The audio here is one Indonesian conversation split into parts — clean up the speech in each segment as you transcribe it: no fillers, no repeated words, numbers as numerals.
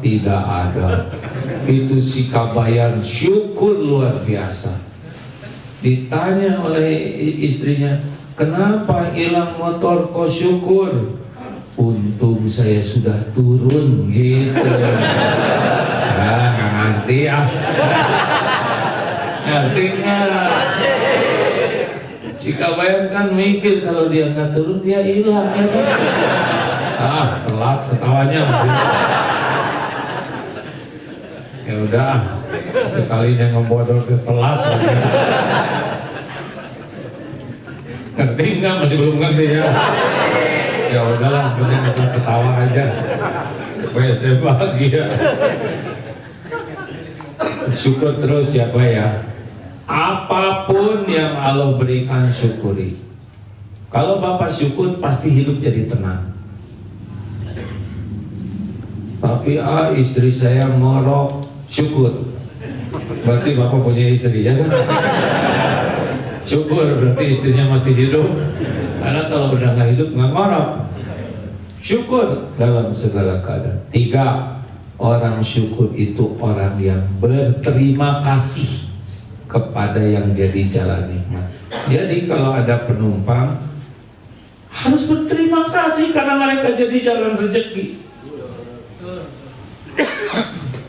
tidak ada. Itu si Kabayan syukur luar biasa. Ditanya oleh istrinya, kenapa hilang motor kok syukur? Untung saya sudah turun gitu. Nah, nggak ngerti ya. Ngerti nggak? Si Kabayan kan mikir kalau dia nggak turun dia hilang ya kan? Ah, telat ketawanya. Ya udah, sekalinya ngebodor ke telat. Ngerti nggak? Masih belum ngerti ya? Ya udahlah, mungkin kita ketawa aja supaya saya bahagia. Syukur terus ya Pak ya. Apapun yang Allah berikan syukuri. Kalau Bapak syukur pasti hidup jadi tenang. Tapi istri saya ngorok, syukur. Berarti Bapak punya istri ya kan? Syukur berarti istrinya masih hidup. Karena kalau udah nggak hidup nggak ngorok. Syukur dalam segala keadaan. 3, orang syukur itu orang yang berterima kasih kepada yang jadi jalan nikmat. Jadi kalau ada penumpang harus berterima kasih karena mereka jadi jalan rezeki.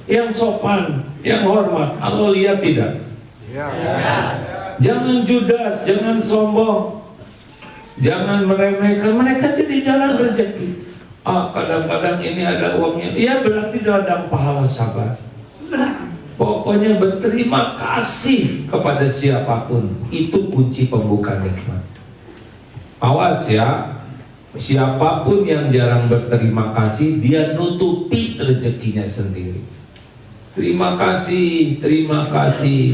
Yang sopan, yang hormat, Allah lihat tidak? Ya. Jangan judas, jangan sombong, jangan meremehkan, mereka jadi jalan rezeki. Kadang-kadang ini ada uangnya, ya berarti ada pahala sabar. Pokoknya berterima kasih kepada siapapun, itu kunci pembuka nikmat. Awas ya, siapapun yang jarang berterima kasih, dia nutupi rezekinya sendiri. Terima kasih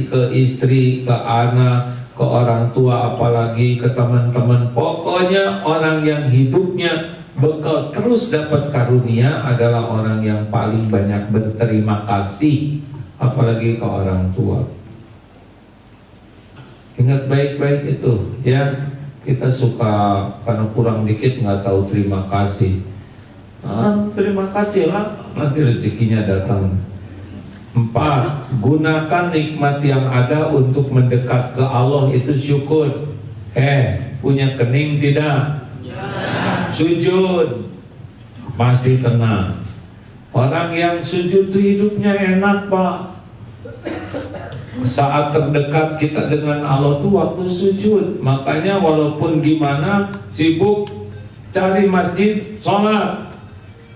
ke istri, ke anak, ke orang tua, apalagi ke teman-teman. Pokoknya orang yang hidupnya bekal terus dapat karunia adalah orang yang paling banyak berterima kasih, apalagi ke orang tua. Ingat baik-baik itu ya. Kita suka karena kurang dikit nggak tahu terima kasih. Terima kasih lah, nanti rezekinya datang. 4, gunakan nikmat yang ada untuk mendekat ke Allah, itu syukur. Punya kening tidak? Ya. Sujud pasti tenang. Orang yang sujud itu hidupnya enak Pak. Saat terdekat kita dengan Allah tuh waktu sujud. Makanya walaupun gimana sibuk cari masjid, sholat.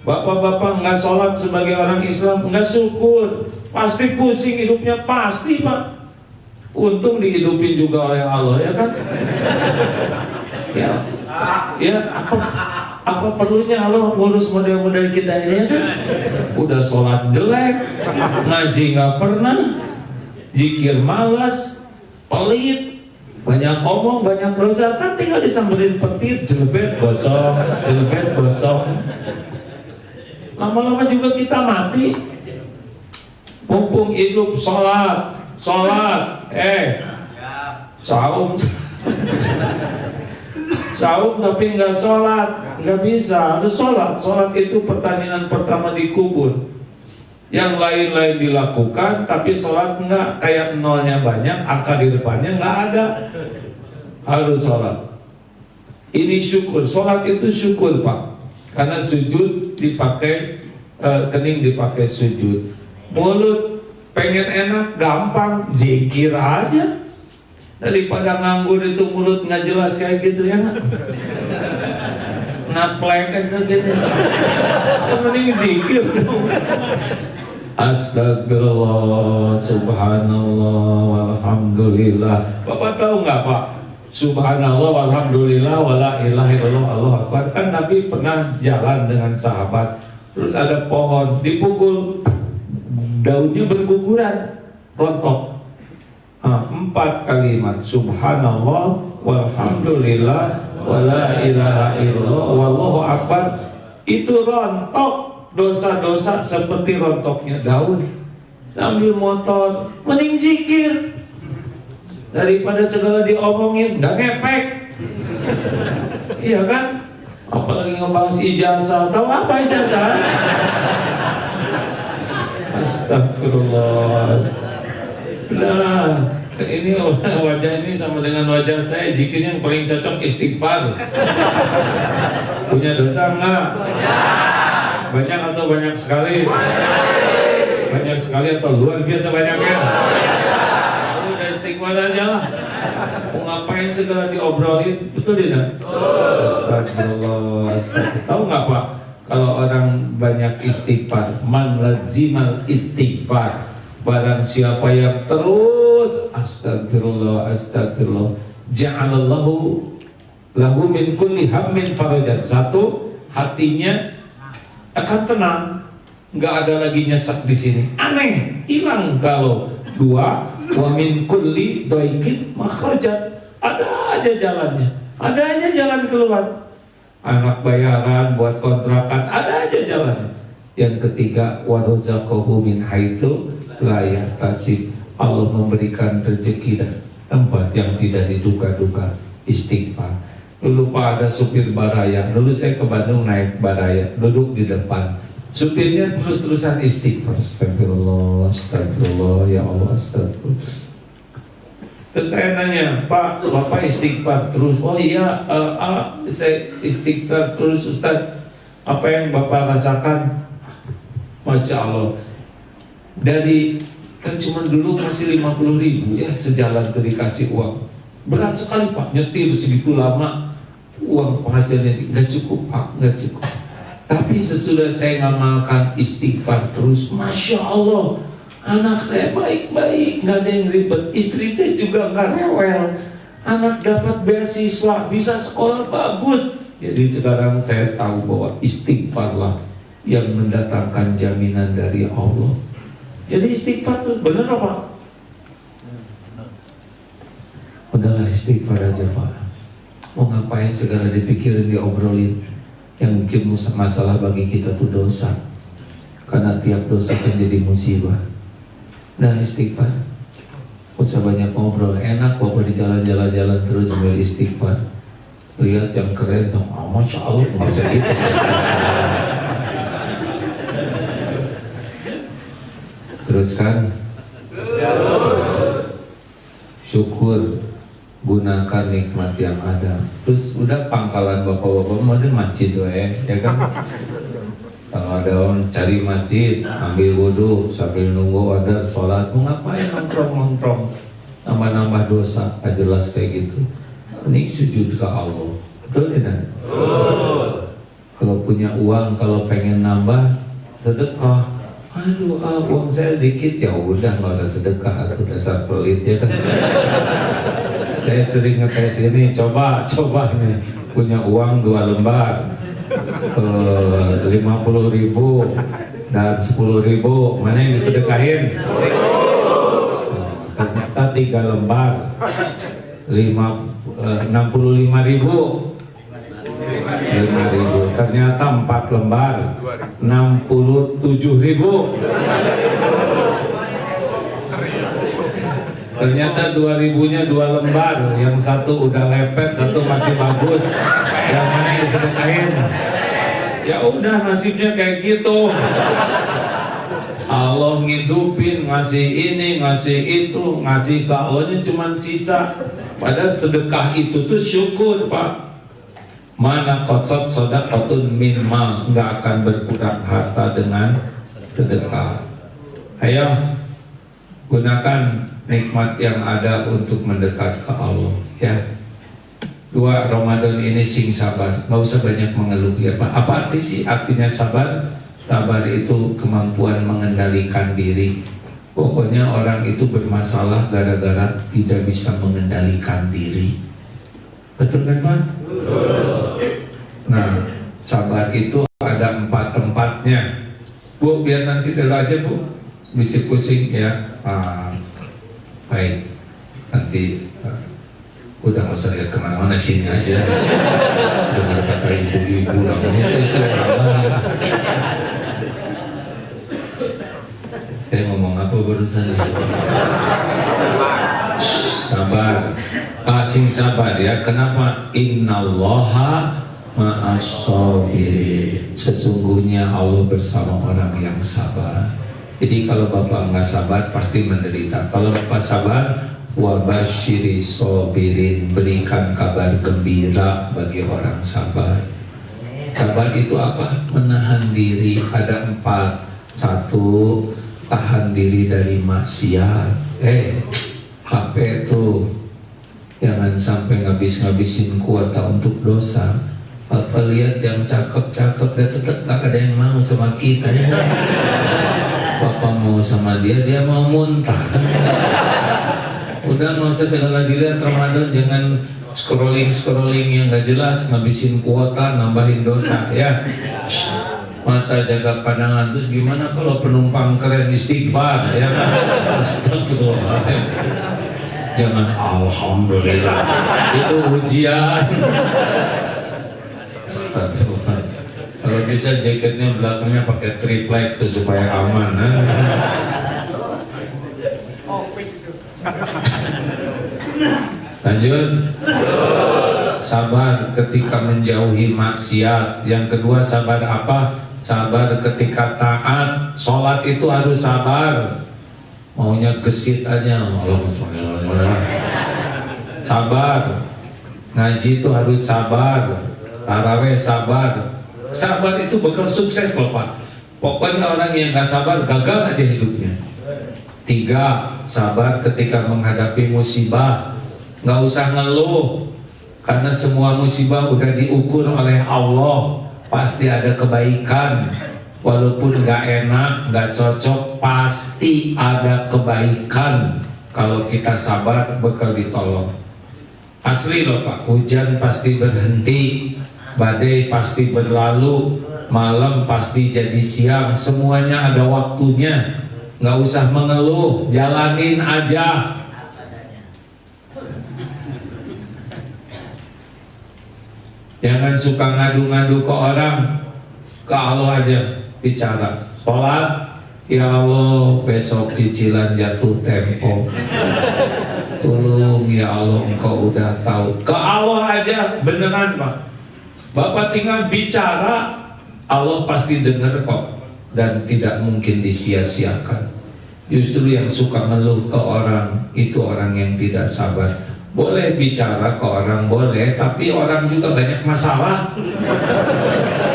Bapak-bapak nggak sholat sebagai orang Islam, nggak syukur, pasti pusing hidupnya, pasti Pak. Untung dihidupin juga oleh Allah ya kan? Ya apa perlunya Allah ngurus model-model kita ini ya kan? Udah sholat jelek, ngaji nggak pernah, zikir malas, pelit, banyak omong, banyak dosa, kan tinggal disamberin petir, jelebet gosong. Lama-lama juga kita mati. Mumpung hidup sholat, saum tapi nggak sholat, nggak bisa, harus sholat. Sholat itu pertanyaan pertama dikubur. Yang lain-lain dilakukan, tapi sholat enggak, kayak nolnya banyak, angka di depannya nggak ada. Harus sholat. Ini syukur, sholat itu syukur Pak. Karena sujud dipakai, kening dipakai sujud. Mulut pengen enak, gampang, zikir aja. Daripada nganggur itu mulut nggak jelas kayak gitu ya nggak? Naplek aja gitu. Mending zikir dong. Astagfirullah, subhanallah, walhamdulillah. Bapak tahu nggak Pak? Subhanallah, walhamdulillah, wala ilaha illallah, Allahu akbar. Kan Nabi pernah jalan dengan sahabat, terus ada pohon dipukul, daunnya berguguran, rontok. 4 kalimat, subhanallah, walhamdulillah, wala ilaha illallah, wallahu akbar. Itu rontok dosa-dosa seperti rontoknya daun. Sambil motor, mending zikir daripada segala diomongin, nggak ngepek. Iya kan? Apalagi ngebahas ijazah, tahu apa ijazah? Astagfirullah. Udahlah, ini wajah ini sama dengan wajah saya. Zikirnya yang paling cocok istighfar. Punya dosa enggak? Banyak atau banyak sekali? Banyak sekali atau luar biasa banyaknya? Udah istighfar aja lah. Mau ngapain segala diobrolin? Betul tidak? Astagfirullah, astagfirullah. Tahu nggak Pak? Kalau orang banyak istighfar, man lazimal istighfar, barang siapa yang terus astagfirullah, astagfirullah, ja'alallahu lahu min kulli hammin farajan. Satu, hatinya akan tenang, nggak ada lagi nyesek di sini. Aneh, hilang. Kalau dua, wa min kulli doikin makhrajat, ada aja jalannya, ada aja jalan keluar. Anak bayaran buat kontrakan, ada aja jalannya. Yang ketiga, wa razaqahu min haitsu la yahtasib, Allah memberikan rezeki dan tempat yang tidak diduga-duga. Istighfar. Dulu Pak ada supir baraya, dulu saya ke Bandung naik baraya, duduk di depan. Supirnya terus-terusan istighfar, astagfirullah, astagfirullah, ya Allah, astagfirullah. Terus saya nanya, Pak, Bapak istighfar terus? Oh iya, saya istighfar terus Ustaz. Apa yang Bapak rasakan? Masya Allah. Dari, kan cuma dulu masih 50.000 ya, sejalan tuh dikasih uang. Berat sekali Pak, nyetir segitu lama, uang penghasilannya nggak cukup Pak, nggak cukup. Tapi sesudah saya ngamalkan istighfar terus, Masya Allah, anak saya baik-baik, nggak ada yang ribet, istri saya juga nggak rewel, anak dapat beasiswa, bisa sekolah bagus. Jadi sekarang saya tahu bahwa istighfarlah yang mendatangkan jaminan dari Allah. Jadi istighfar itu benar apa? Udahlah istighfar aja Pak. Mau ngapain segala dipikirin, diobrolin. Yang bikin masalah bagi kita tuh dosa. Karena tiap dosa kan jadi musibah. Nah istighfar, usah banyak ngobrol, enak Bapak di jalan-jalan terus sambil istighfar. Lihat yang keren, Masya Allah, nggak usah gitu. Teruskan, syukur, gunakan nikmat yang ada. Terus udah pangkalan bapak-bapak model masjid ya kan? Kalau ada orang cari masjid, ambil wudhu, sambil nunggu ada sholat, mau ngapain nongkrong-nongkrong, nambah-nambah dosa, gak jelas kayak gitu. Ini sujud ke Allah, betul tidak? Kalau punya uang, kalau pengen nambah, sedekah. Aduh, uang saya dikit, ya udah nggak usah sedekah, atau dasar pelit ya kan? Saya sering ngetes ini, coba nih, punya uang 2 lembar. 50.000 dan 10.000, mana yang disedekahin? Ternyata 3 lembar 65.000. Ternyata 4 lembar 67.000. Ternyata 2.000-nya 2 lembar, yang satu udah lepet, satu masih bagus. Yang mana yang disedekahin? Ya udah, nasibnya kayak gitu. Allah ngidupin, ngasih ini, ngasih itu, ngasih ke Allahnya cuma sisa. Padahal sedekah itu tuh syukur Pak. Mana qasad sadaqatun min mal, nggak akan berkurang harta dengan sedekah. Ayo gunakan nikmat yang ada untuk mendekat ke Allah ya. 2 Ramadan ini sing sabar, nggak usah banyak mengeluh ya Pak. Apa arti sih artinya sabar? Sabar itu kemampuan mengendalikan diri. Pokoknya orang itu bermasalah gara-gara tidak bisa mengendalikan diri. Betul kan Pak? Nah, sabar itu ada 4 tempatnya. Bu, biar nanti dulu aja Bu, bisa pusing ya. Baik, nanti udah nggak usah lihat kemana-mana, sini aja. Dengar kata ibu-ibu namanya itu saya ngomong apa barusan? Sabar, sing sabar ya. Kenapa? Innallaha ma'as-sabirin. Sesungguhnya Allah bersama orang yang sabar. Jadi kalau Bapak nggak sabar pasti menderita. Kalau Bapak sabar, wabasyiri sobirin, berikan kabar gembira bagi orang sabar. Sabar itu apa? Menahan diri. Ada 4. 1, tahan diri dari maksiat. HP itu jangan sampai ngabis-ngabisin kuota untuk dosa. Bapak lihat yang cakep-cakep, dia tetap gak ada yang mau sama kita ya. Bapak mau sama dia, dia mau muntah. Udah nggak usah segala dilihat. Ramadan jangan scrolling yang gak jelas, ngabisin kuota, nambahin dosa ya. Mata jaga pandangan. Terus gimana kalau penumpang keren istighfar ya kan? Astagfirullahaladzim. Jangan alhamdulillah, itu ujian. Astagfirullahaladzim. Kalau bisa jaketnya belakangnya pakai triplek tuh supaya aman. Lanjut. Sabar ketika menjauhi maksiat. Yang kedua, sabar apa? Sabar ketika taat. Sholat itu harus sabar. Maunya gesit aja, sabar. Ngaji itu harus sabar. Taraweh sabar. Sabar itu bakal sukses loh Pak. Pokoknya orang yang gak sabar gagal aja hidupnya. 3, sabar ketika menghadapi musibah. Gak usah ngeluh, karena semua musibah udah diukur oleh Allah. Pasti ada kebaikan. Walaupun gak enak, gak cocok, pasti ada kebaikan. Kalau kita sabar bakal ditolong. Asli loh Pak, hujan pasti berhenti, badai pasti berlalu, malam pasti jadi siang. Semuanya ada waktunya. Gak usah mengeluh, jalanin aja. Jangan suka ngadu-ngadu ke orang, ke Allah aja bicara. Sholat, ya Allah besok cicilan jatuh tempo, tolong ya Allah engkau udah tahu. Ke Allah aja, beneran Pak. Bapak tinggal bicara, Allah pasti dengar kok, dan tidak mungkin disia-siakan. Justru yang suka ngeluh ke orang, itu orang yang tidak sabar. Boleh bicara ke orang, boleh, tapi orang juga banyak masalah.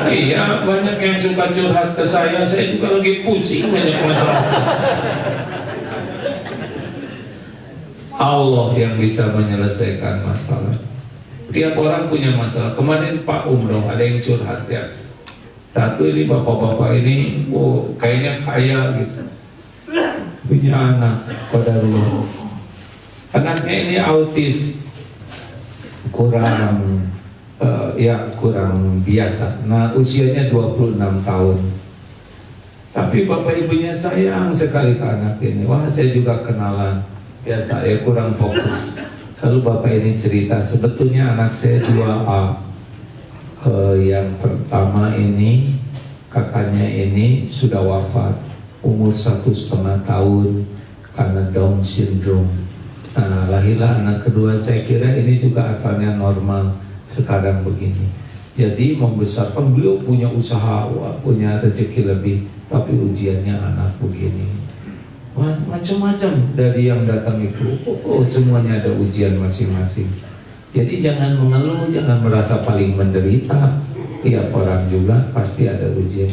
Iya, banyak yang suka curhat ke saya juga lagi pusing, banyak masalah. Allah yang bisa menyelesaikan masalah. Tiap orang punya masalah. Kemarin Pak Umroh ada yang curhat ya. Satu ini bapak-bapak ini, kayaknya kaya gitu, punya anak pada rumah. Anaknya ini autis, kurang biasa. Nah, usianya 26 tahun. Tapi bapak ibunya sayang sekali ke anak ini. Wah, saya juga kenalan. Biasa ya, kurang fokus. Lalu bapak ini cerita, sebetulnya anak saya 2A. Yang pertama ini, kakaknya ini sudah wafat, umur 1,5 tahun karena Down syndrome. Nah, lahirlah anak kedua. Saya kira ini juga asalnya normal, sekarang begini. Jadi membesarkan, beliau punya usaha, punya rezeki lebih, tapi ujiannya anak begini. Wah, macam-macam dari yang datang itu. Semuanya ada ujian masing-masing. Jadi jangan mengeluh, jangan merasa paling menderita. Tiap orang juga pasti ada ujian.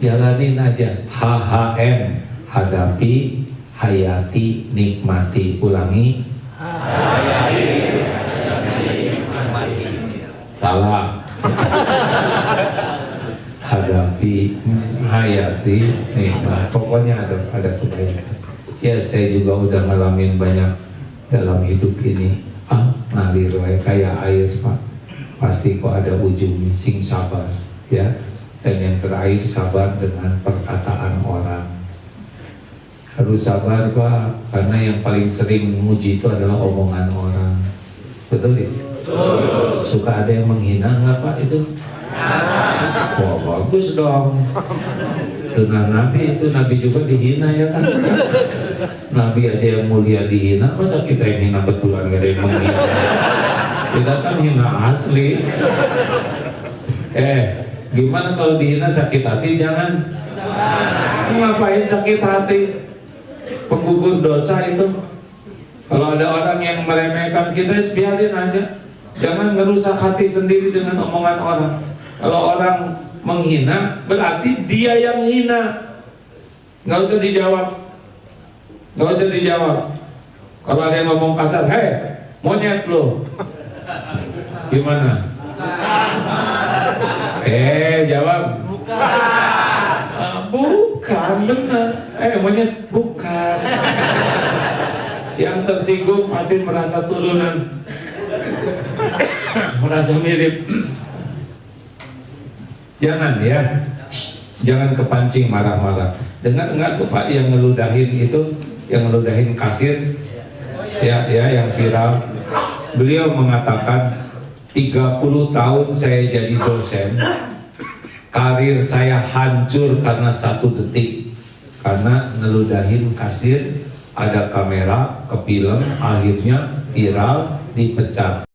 Jalanin aja. HHM, hadapi, hayati, nikmati. Ulangi. Hayati, nikmati. Salah. Hadapi, hayati, nikmati. Pokoknya ada kebaikan. Ya, saya juga udah ngalamin banyak dalam hidup ini. Ngalir kayak air Pak. Pasti kok ada ujungnya. Sing sabar ya. Dan yang terakhir, sabar dengan perkataan orang. Harus sabar Pak, karena yang paling sering menguji itu adalah omongan orang. Betul ya? Betul. Suka ada yang menghina nggak Pak itu? Wah, bagus dong. Dengan Nabi itu, Nabi juga dihina ya kan? Nabi aja yang mulia dihina, masa kita yang hina betulan gak ada yang menghina? Kita kan hina asli. Gimana kalau dihina sakit hati? Jangan. Ngapain sakit hati? Penggugur dosa itu. Kalau ada orang yang meremehkan kita, biarin aja. Jangan merusak hati sendiri dengan omongan orang. Kalau orang menghina, berarti dia yang hina. Nggak usah dijawab. Nggak usah dijawab. Kalau ada yang ngomong kasar, hei, monyet lo. Gimana? Jawab. Bukan, benar. Monyet, bukan. Yang tersinggung mati merasa turunan, merasa mirip. Jangan ya, jangan kepancing marah-marah. Dengar nggak tuh Pak yang ngeludahin itu, yang ngeludahin kasir, ya yang viral. Beliau mengatakan 30 tahun saya jadi dosen, karir saya hancur karena 1 detik, karena ngeludahin kasir. Ada kamera, kepilem, akhirnya viral, dipecat.